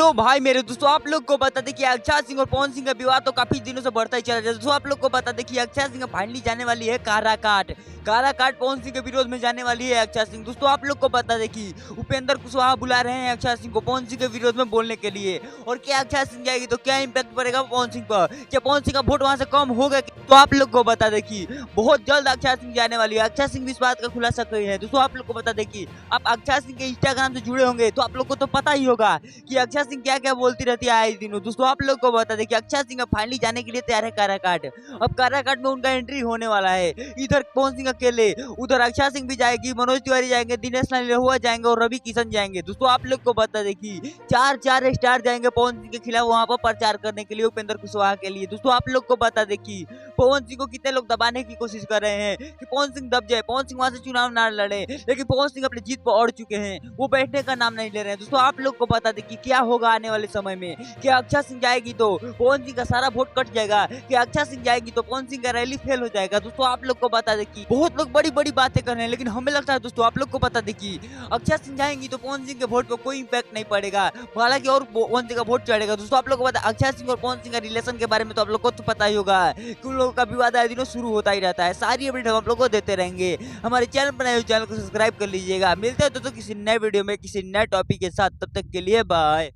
Hello भाई मेरे दोस्तों, आप लोग को बता दें कि अक्षय सिंह और पवन सिंह का विवाद तो काफी दिनों से बढ़ता ही चला जाता है। दोस्तों आप लोग को बता दें कि अक्षय सिंह फाइनली जाने वाली है काराकाट। काराकाट पवन सिंह के विरोध में जाने वाली है अक्षय सिंह। दोस्तों आप लोग को बता दें कि उपेंद्र कुशवाहा बुला रहे हैं अक्षय सिंह को पवन सिंह के विरोध में बोलने के लिए। और क्या अक्षय सिंह जाएगी तो क्या इम्पैक्ट पड़ेगा पवन सिंह पर, क्या पवन सिंह का वोट वहां से कम होगा? तो आप लोग को बता दें कि बहुत जल्द अक्षय सिंह जाने वाली है। अक्षय सिंह भी इस बात का खुलासा कर है। दोस्तों आप लोग को बता दें कि आप अक्षय सिंह के इंस्टाग्राम से जुड़े होंगे तो आप लोग को तो पता ही होगा कि अक्षय सिंह क्या क्या बोलती रहती है आए दिनों। दोस्तों आप लोग को बता दें कि अक्षय सिंह फाइनली जाने के लिए तैयार है काराकाट। अब काराकाट में उनका एंट्री होने वाला है। इधर पवन सिंह अकेले, उधर अक्षय सिंह भी जाएगी, मनोज तिवारी जाएंगे, दिनेश लाल जाएंगे और रवि किशन जाएंगे। दोस्तों आप लोग को बता दें कि चार स्टार जाएंगे पवन सिंह के खिलाफ वहां पर प्रचार करने के लिए उपेंद्र कुशवाहा के लिए। दोस्तों आप लोग को बता दें कि पवन सिंह को कितने लोग दबाने की कोशिश कर रहे हैं कि पवन सिंह दब जाए, पवन सिंह वहां से चुनाव ना लड़े, लेकिन पवन सिंह अपनी जीत पर अड़ चुके हैं, वो बैठने का नाम नहीं ले रहे हैं। दोस्तों आप लोग को बता दें कि क्या होगा आने वाले समय में। क्या अक्षय सिंह जाएगी तो पवन सिंह का सारा वोट कट जाएगा? क्या अक्षय सिंह जाएगी तो पवन सिंह का रैली फेल हो जाएगा? दोस्तों आप लोग को बता दें कि बहुत लोग बड़ी बड़ी बातें कर रहे हैं, लेकिन हमें लगता है दोस्तों आप लोग को बता दें कि अक्षय सिंह जाएंगी तो पवन सिंह के वोट पर कोई इंपैक्ट नहीं पड़ेगा, हालांकि और पवन सिंह का वोट चढ़ेगा। दोस्तों आप लोग को बता अक्षय सिंह और पवन सिंह का रिलेशन के बारे में तो आप लोग को तो पता ही होगा कि उन लोगों का विवाद आए दिनों शुरू होता ही रहता है। सारी अपडेट हम आप लोग को देते रहेंगे। हमारे चैनल पर नए चैनल को सब्सक्राइब कर लीजिएगा। मिलते हैं दोस्तों किसी नए वीडियो में किसी नए टॉपिक के साथ, तब तक के लिए बाय।